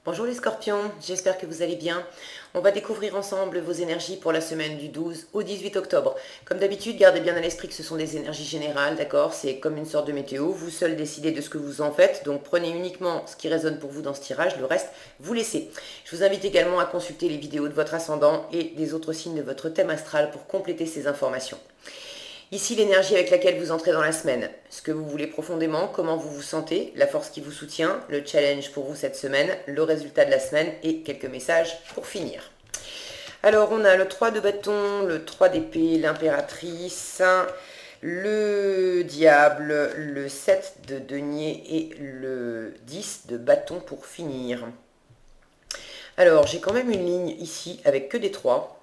Bonjour les scorpions, j'espère que vous allez bien. On va découvrir ensemble vos énergies pour la semaine du 12 au 18 octobre. Comme d'habitude, gardez bien à l'esprit que ce sont des énergies générales, d'accord? C'est comme une sorte de météo, vous seul décidez de ce que vous en faites, donc prenez uniquement ce qui résonne pour vous dans ce tirage, le reste, vous laissez. Je vous invite également à consulter les vidéos de votre ascendant et des autres signes de votre thème astral pour compléter ces informations. Ici, l'énergie avec laquelle vous entrez dans la semaine, ce que vous voulez profondément, comment vous vous sentez, la force qui vous soutient, le challenge pour vous cette semaine, le résultat de la semaine et quelques messages pour finir. Alors, on a le 3 de bâton, le 3 d'épée, l'impératrice, le diable, le 7 de denier et le 10 de bâton pour finir. Alors, j'ai quand même une ligne ici avec que des 3.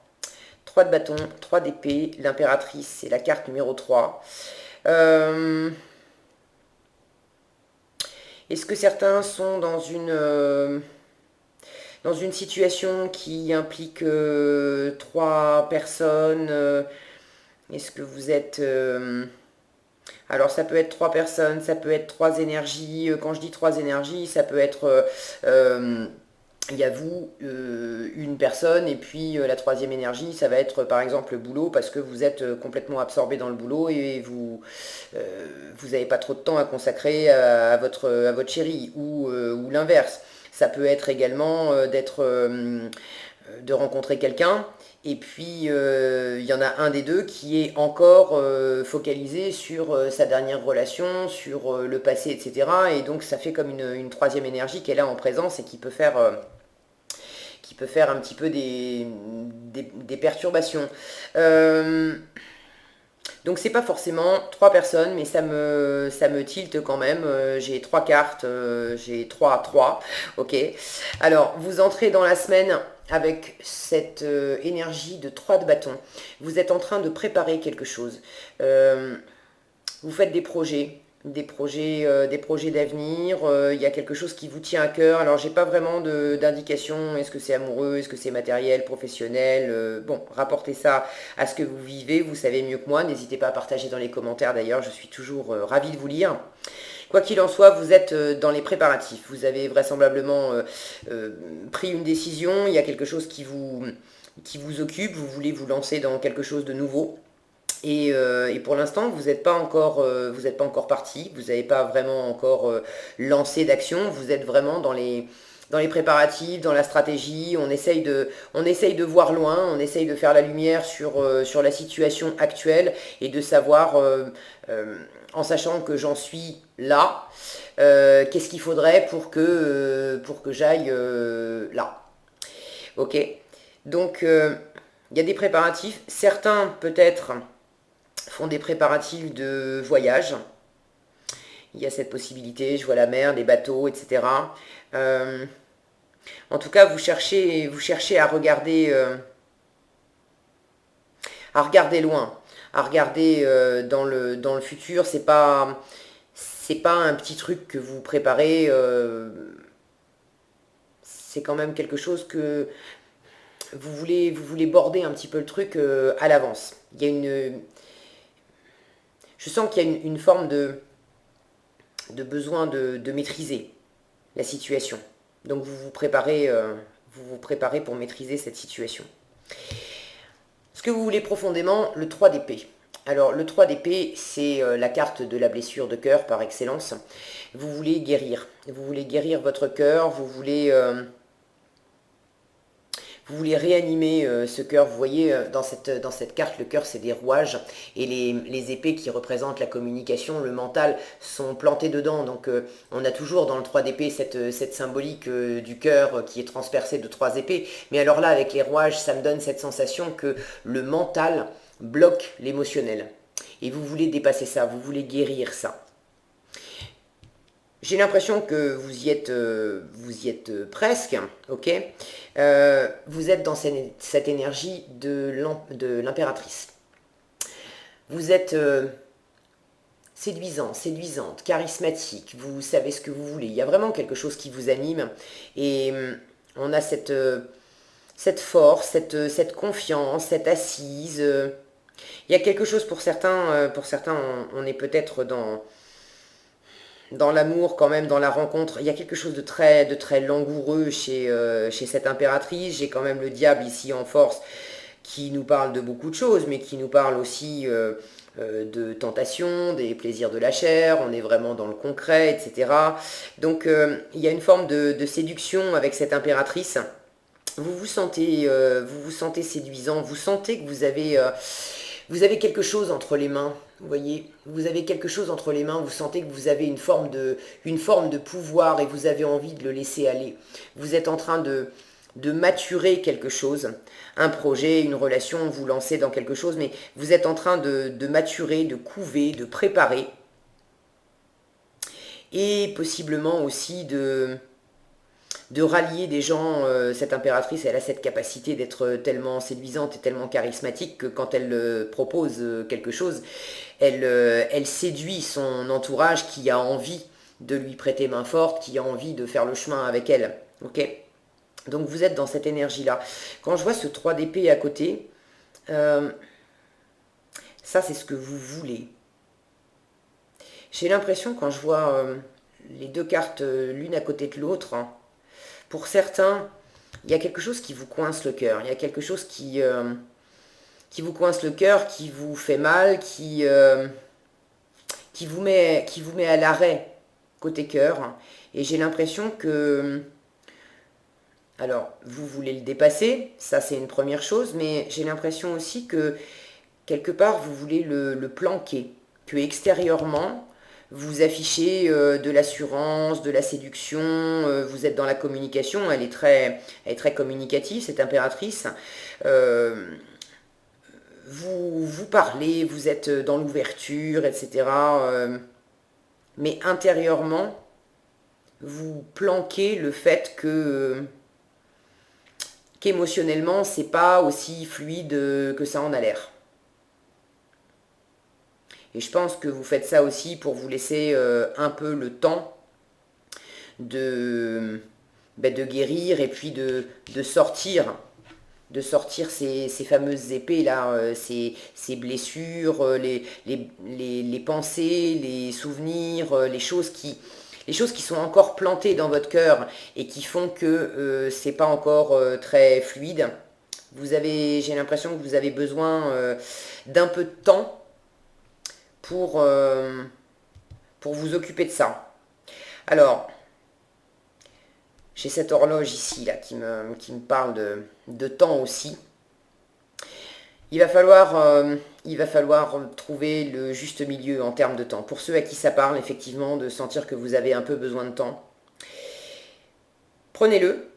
3 de bâton, 3 d'épée, l'impératrice, c'est la carte numéro 3. Est-ce que certains sont dans une situation qui implique 3 personnes? Est-ce que vous êtes... alors ça peut être 3 personnes, ça peut être 3 énergies. Quand je dis 3 énergies, ça peut être... il y a vous, une personne, et puis la troisième énergie, ça va être par exemple le boulot, parce que vous êtes complètement absorbé dans le boulot et vous n'avez pas trop de temps à consacrer à votre chérie, ou l'inverse. Ça peut être également de rencontrer quelqu'un, et puis il y en a un des deux qui est encore focalisé sur sa dernière relation, sur le passé, etc. Et donc ça fait comme une troisième énergie qui est là en présence et qui peut faire un petit peu des perturbations. Donc c'est pas forcément 3 personnes, mais ça me tilte quand même. J'ai 3 cartes, j'ai 3 à 3. Ok. Alors, vous entrez dans la semaine avec cette énergie de 3 de bâton. Vous êtes en train de préparer quelque chose. Vous faites des projets d'avenir. Il y a quelque chose qui vous tient à cœur. Alors, j'ai pas vraiment d'indication. Est-ce que c'est amoureux? Est-ce que c'est matériel, professionnel? Bon, rapportez ça à ce que vous vivez. Vous savez mieux que moi. N'hésitez pas à partager dans les commentaires. D'ailleurs, je suis toujours ravie de vous lire. Quoi qu'il en soit, vous êtes dans les préparatifs. Vous avez vraisemblablement pris une décision. Il y a quelque chose qui vous occupe. Vous voulez vous lancer dans quelque chose de nouveau. Et pour l'instant, vous n'êtes pas encore parti, vous n'avez pas vraiment encore lancé d'action, vous êtes vraiment dans les préparatifs, dans la stratégie. On essaye de voir loin, on essaye de faire la lumière sur la situation actuelle et de savoir, en sachant que j'en suis là, qu'est-ce qu'il faudrait pour que j'aille là. Ok. Donc, il y a des préparatifs, certains peut-être font des préparatifs de voyage. Il y a cette possibilité, je vois la mer, des bateaux, etc. En tout cas, vous cherchez à regarder loin, à regarder dans le futur. C'est pas un petit truc que vous préparez. C'est quand même quelque chose que vous voulez border un petit peu le truc à l'avance. Je sens qu'il y a une forme de besoin de maîtriser la situation. Donc vous vous préparez pour maîtriser cette situation. Ce que vous voulez profondément, le 3 d'épée. Alors le 3 d'épée, c'est la carte de la blessure de cœur par excellence. Vous voulez guérir. Vous voulez guérir votre cœur, vous voulez réanimer ce cœur. Vous voyez, dans cette carte, le cœur, c'est des rouages. Et les épées qui représentent la communication, le mental, sont plantées dedans. Donc, on a toujours dans le 3 d'épée cette symbolique du cœur qui est transpercé de 3 épées. Mais alors là, avec les rouages, ça me donne cette sensation que le mental bloque l'émotionnel. Et vous voulez dépasser ça, vous voulez guérir ça. J'ai l'impression que vous y êtes presque, ok. Vous êtes dans cette énergie de l'impératrice. Vous êtes séduisant, séduisante, charismatique, vous savez ce que vous voulez. Il y a vraiment quelque chose qui vous anime, et on a cette force, cette confiance, cette assise. Il y a quelque chose pour certains, on est peut-être dans l'amour, quand même, dans la rencontre, il y a quelque chose de très langoureux chez cette impératrice. J'ai quand même le diable ici en force qui nous parle de beaucoup de choses, mais qui nous parle aussi de tentation, des plaisirs de la chair, on est vraiment dans le concret, etc. Donc il y a une forme de séduction avec cette impératrice. Vous vous sentez séduisant, vous sentez que vous avez quelque chose entre les mains, vous voyez, vous avez quelque chose entre les mains, vous sentez que vous avez une forme de pouvoir et vous avez envie de le laisser aller. Vous êtes en train de maturer quelque chose, un projet, une relation, vous lancez dans quelque chose, mais vous êtes en train de maturer, de couver, de préparer, et possiblement aussi de rallier des gens. Cette impératrice, elle a cette capacité d'être tellement séduisante et tellement charismatique que quand elle propose quelque chose, elle séduit son entourage qui a envie de lui prêter main forte, qui a envie de faire le chemin avec elle. Ok? Donc vous êtes dans cette énergie-là. Quand je vois ce 3 d'épée à côté, euh, ça c'est ce que vous voulez. J'ai l'impression quand je vois les deux cartes l'une à côté de l'autre, hein, pour certains, il y a quelque chose qui vous coince le cœur. Il y a quelque chose qui vous coince le cœur, qui vous fait mal, qui vous met à l'arrêt côté cœur. Et j'ai l'impression que, alors, vous voulez le dépasser, ça c'est une première chose, mais j'ai l'impression aussi que quelque part vous voulez le planquer, que extérieurement vous affichez de l'assurance, de la séduction, vous êtes dans la communication, elle est très communicative cette impératrice. Euh, vous parlez, vous êtes dans l'ouverture, etc. Mais intérieurement, vous planquez le fait que qu'émotionnellement, c'est pas aussi fluide que ça en a l'air. Et je pense que vous faites ça aussi pour vous laisser un peu le temps de, de guérir et puis de sortir ces fameuses épées là, ces blessures, les pensées, les souvenirs, les choses qui sont encore plantées dans votre cœur et qui font que c'est pas encore très fluide. J'ai l'impression que vous avez besoin d'un peu de temps pour, euh, pour vous occuper de ça. Alors, j'ai cette horloge ici là, qui me parle de temps aussi. Il va falloir trouver le juste milieu en termes de temps. Pour ceux à qui ça parle, effectivement, de sentir que vous avez un peu besoin de temps, prenez-le.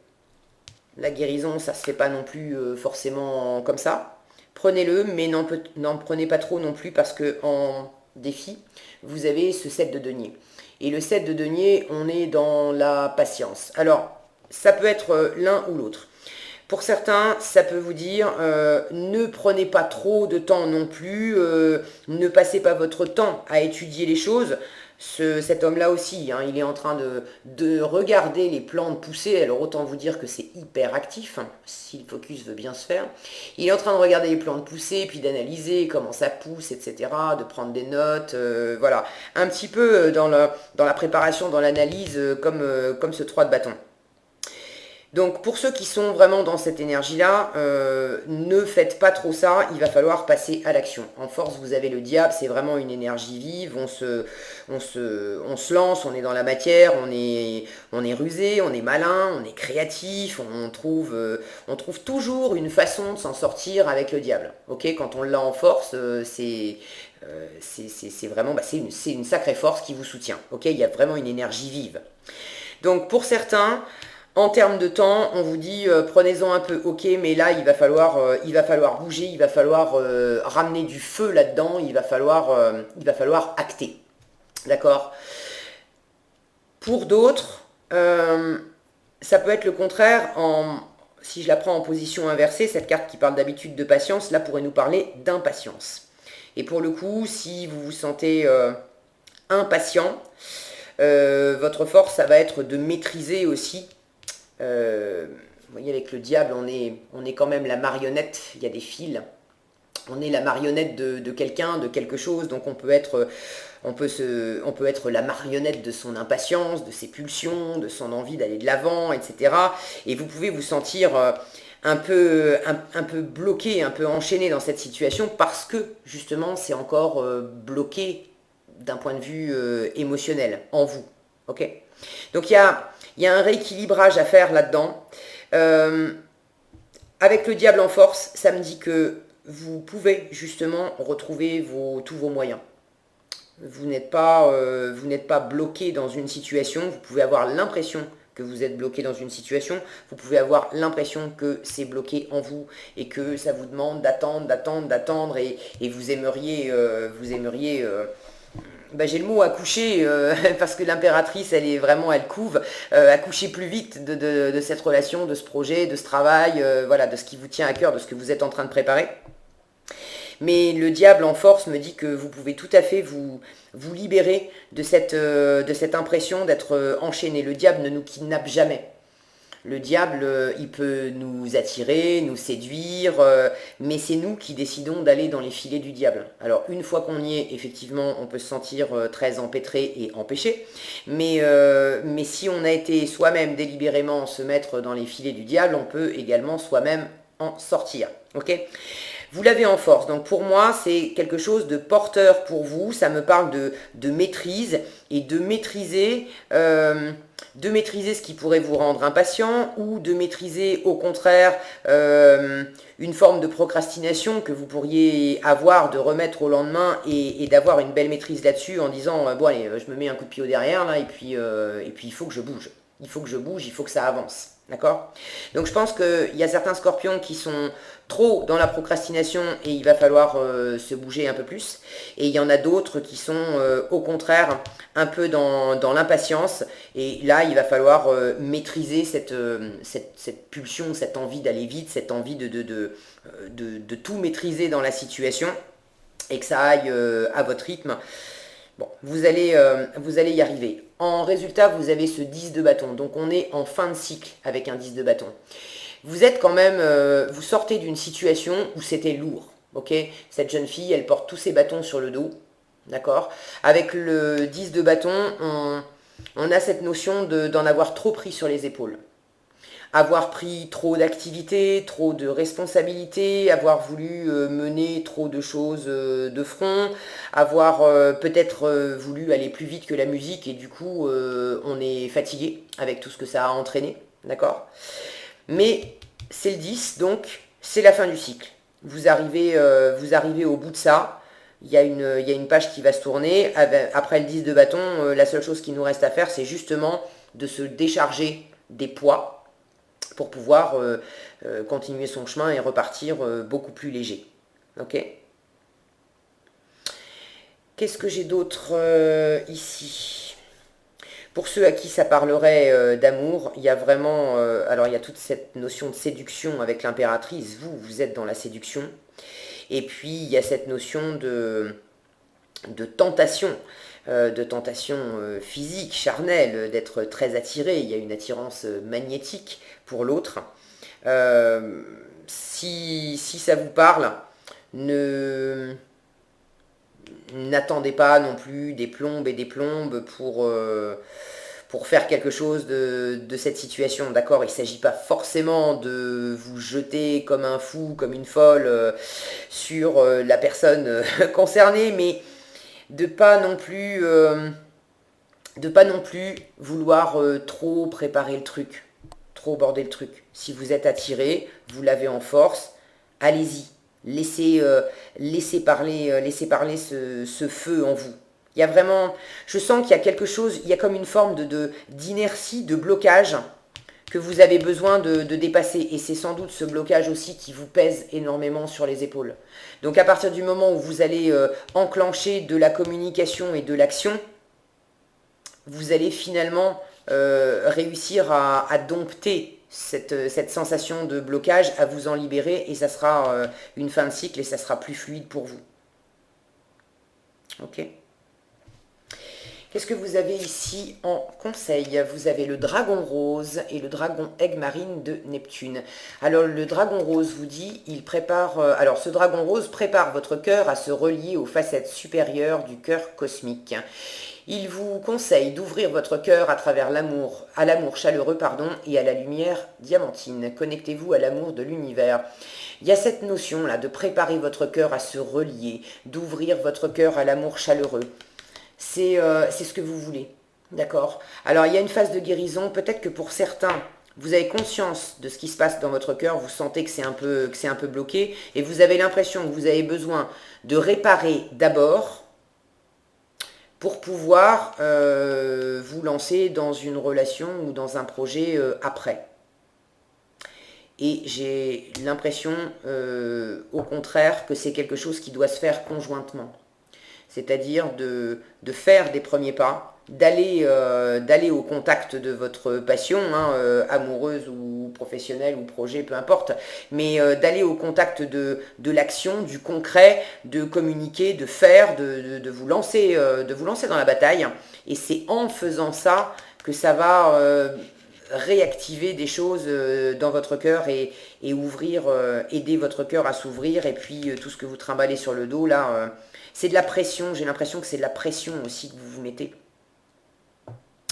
La guérison, ça se fait pas non plus forcément comme ça. Prenez-le, mais n'en prenez pas trop non plus parce que en défi, vous avez ce 7 de denier. Et le 7 de denier, on est dans la patience. Alors, ça peut être l'un ou l'autre. Pour certains, ça peut vous dire ne prenez pas trop de temps non plus, ne passez pas votre temps à étudier les choses. Cet homme-là aussi, hein, il est en train de regarder les plantes pousser. Alors autant vous dire que c'est hyper actif, hein, si le focus veut bien se faire. Il est en train de regarder les plantes pousser, puis d'analyser comment ça pousse, etc., de prendre des notes, voilà. Un petit peu dans la préparation, dans l'analyse, comme ce 3 de bâton. Donc pour ceux qui sont vraiment dans cette énergie-là, ne faites pas trop ça, il va falloir passer à l'action. En force, vous avez le diable, c'est vraiment une énergie vive, on se lance, on est dans la matière, on est rusé, on est malin, on est créatif, on trouve toujours une façon de s'en sortir avec le diable. Ok, quand on l'a en force, c'est vraiment, c'est une sacrée force qui vous soutient. Ok, il y a vraiment une énergie vive. Donc pour certains, en termes de temps, on vous dit prenez-en un peu, ok, mais là il va falloir bouger, il va falloir ramener du feu là-dedans, il va falloir acter, d'accord. Pour d'autres, ça peut être le contraire. Si je la prends en position inversée, cette carte qui parle d'habitude de patience, là pourrait nous parler d'impatience. Et pour le coup, si vous vous sentez impatient, votre force, ça va être de maîtriser aussi. Vous voyez, avec le diable, on est quand même la marionnette, il y a des fils. On est la marionnette de quelqu'un, de quelque chose, donc on peut être la marionnette de son impatience, de ses pulsions, de son envie d'aller de l'avant, etc. Et vous pouvez vous sentir un peu bloqué, un peu enchaîné dans cette situation parce que justement c'est encore bloqué d'un point de vue émotionnel en vous. Ok. Donc il y a un rééquilibrage à faire là-dedans. Euh, Avec le diable en force, ça me dit que vous pouvez justement retrouver tous vos moyens. Vous n'êtes pas bloqué dans une situation, vous pouvez avoir l'impression que vous êtes bloqué dans une situation, vous pouvez avoir l'impression que c'est bloqué en vous et que ça vous demande d'attendre, d'attendre, d'attendre et vous aimeriez j'ai le mot accoucher parce que l'impératrice elle couve, accoucher plus vite de cette relation, de ce projet, de ce travail, voilà, de ce qui vous tient à cœur, de ce que vous êtes en train de préparer. Mais le diable en force me dit que vous pouvez tout à fait vous libérer de cette impression d'être enchaîné. Le diable ne nous kidnappe jamais. Le diable, il peut nous attirer, nous séduire, mais c'est nous qui décidons d'aller dans les filets du diable. Alors une fois qu'on y est, effectivement, on peut se sentir très empêtré et empêché, mais si on a été soi-même délibérément se mettre dans les filets du diable, on peut également soi-même en sortir. Ok ? Vous l'avez en force. Donc pour moi, c'est quelque chose de porteur pour vous. Ça me parle de maîtrise et de maîtriser ce qui pourrait vous rendre impatient ou de maîtriser au contraire une forme de procrastination que vous pourriez avoir, de remettre au lendemain et d'avoir une belle maîtrise là-dessus en disant bon allez, je me mets un coup de pied au derrière là et puis il faut que je bouge. Il faut que je bouge, il faut que ça avance. D'accord ? Donc je pense qu'il y a certains scorpions qui sont trop dans la procrastination et il va falloir se bouger un peu plus. Et il y en a d'autres qui sont au contraire un peu dans l'impatience. Et là, il va falloir maîtriser cette pulsion, cette envie d'aller vite, cette envie de tout maîtriser dans la situation et que ça aille à votre rythme. Bon, vous allez y arriver. En résultat, vous avez ce 10 de bâton. Donc on est en fin de cycle avec un 10 de bâton. Vous êtes quand même, vous sortez d'une situation où c'était lourd. Ok ? Cette jeune fille, elle porte tous ses bâtons sur le dos. D'accord ? Avec le 10 de bâton, on a cette notion d'en avoir trop pris sur les épaules. Avoir pris trop d'activités, trop de responsabilités, avoir voulu mener trop de choses de front, avoir peut-être voulu aller plus vite que la musique et du coup on est fatigué avec tout ce que ça a entraîné, d'accord ? Mais c'est le 10, donc c'est la fin du cycle. Vous arrivez au bout de ça. Il y a une page qui va se tourner. Après le 10 de bâton, la seule chose qui nous reste à faire, c'est justement de se décharger des poids pour pouvoir continuer son chemin et repartir beaucoup plus léger. Ok ? Qu'est-ce que j'ai d'autre ici ? Pour ceux à qui ça parlerait d'amour, il y a vraiment... alors il y a toute cette notion de séduction avec l'impératrice. Vous êtes dans la séduction. Et puis il y a cette notion de tentation. De tentation physique, charnelle, d'être très attiré. Il y a une attirance magnétique pour l'autre. Si ça vous parle, n'attendez pas non plus des plombes et des plombes pour faire quelque chose de cette situation. D'accord ? Il ne s'agit pas forcément de vous jeter comme un fou, comme une folle sur la personne concernée, mais de pas non plus vouloir trop préparer le truc, trop border le truc. Si vous êtes attiré, vous l'avez en force, allez-y, laissez parler ce feu en vous. Il y a vraiment, je sens qu'il y a quelque chose, il y a comme une forme d'inertie, de blocage que vous avez besoin de dépasser. Et c'est sans doute ce blocage aussi qui vous pèse énormément sur les épaules. Donc à partir du moment où vous allez enclencher de la communication et de l'action, vous allez finalement réussir à dompter cette sensation de blocage, à vous en libérer, et ça sera une fin de cycle et ça sera plus fluide pour vous. Ok ? Qu'est-ce que vous avez ici en conseil? Vous avez le dragon rose et le dragon aigle marine de Neptune. Alors le dragon rose vous dit, il prépare, alors ce dragon rose prépare votre cœur à se relier aux facettes supérieures du cœur cosmique. Il vous conseille d'ouvrir votre cœur à travers l'amour, à l'amour chaleureux, pardon, et à la lumière diamantine. Connectez-vous à l'amour de l'univers. Il y a cette notion-là de préparer votre cœur à se relier, d'ouvrir votre cœur à l'amour chaleureux. C'est ce que vous voulez, d'accord? Alors, il y a une phase de guérison. Peut-être que pour certains, vous avez conscience de ce qui se passe dans votre cœur, vous sentez que c'est un peu bloqué, et vous avez l'impression que vous avez besoin de réparer d'abord pour pouvoir vous lancer dans une relation ou dans un projet après. Et j'ai l'impression, au contraire, que c'est quelque chose qui doit se faire conjointement. C'est-à-dire de faire des premiers pas, d'aller au contact de votre passion, amoureuse ou professionnelle ou projet, peu importe, mais d'aller au contact de l'action, du concret, de communiquer, de faire, de vous lancer dans la bataille. Et c'est en faisant ça que ça va réactiver des choses dans votre cœur et aider votre cœur à s'ouvrir. Et puis tout ce que vous trimballez sur le dos, là, c'est de la pression. J'ai l'impression que c'est de la pression aussi que vous vous mettez.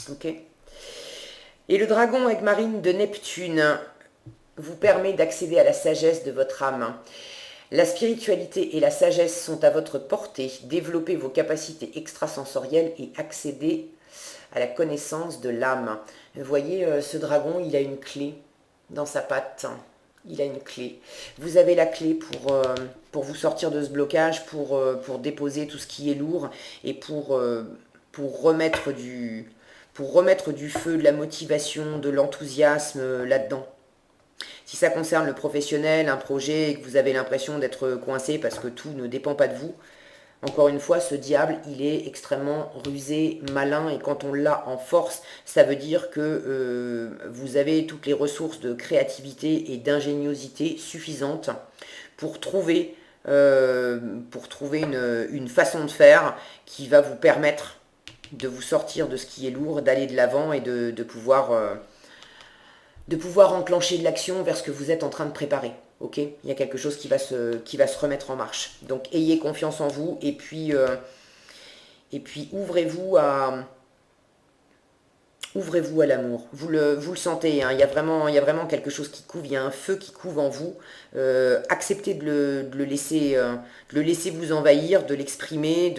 Ok. Et le dragon aigle marine de Neptune vous permet d'accéder à la sagesse de votre âme. La spiritualité et la sagesse sont à votre portée. Développez vos capacités extrasensorielles et accédez à la connaissance de l'âme. Vous voyez, ce dragon, il a une clé dans sa patte. Il a une clé. Vous avez la clé pour vous sortir de ce blocage, pour déposer tout ce qui est lourd et pour remettre du feu, de la motivation, de l'enthousiasme là-dedans. Si ça concerne le professionnel, un projet, et que vous avez l'impression d'être coincé parce que tout ne dépend pas de vous, encore une fois, ce diable, il est extrêmement rusé, malin, et quand on l'a en force, ça veut dire que vous avez toutes les ressources de créativité et d'ingéniosité suffisantes pour trouver une façon de faire qui va vous permettre de vous sortir de ce qui est lourd, d'aller de l'avant et de pouvoir enclencher de l'action vers ce que vous êtes en train de préparer. Ok, il y a quelque chose qui va se remettre en marche. Donc ayez confiance en vous et puis ouvrez-vous à l'amour. Vous le sentez, hein, il y a vraiment quelque chose qui couve, il y a un feu qui couve en vous. Acceptez de le laisser vous envahir, de l'exprimer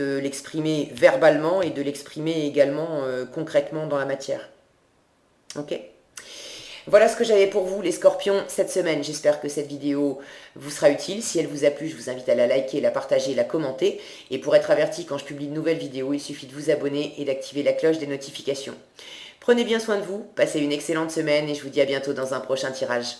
verbalement et de l'exprimer également concrètement dans la matière. Ok ? Voilà ce que j'avais pour vous les scorpions cette semaine. J'espère que cette vidéo vous sera utile. Si elle vous a plu, je vous invite à la liker, la partager, la commenter. Et pour être averti quand je publie de nouvelles vidéos, il suffit de vous abonner et d'activer la cloche des notifications. Prenez bien soin de vous, passez une excellente semaine et je vous dis à bientôt dans un prochain tirage.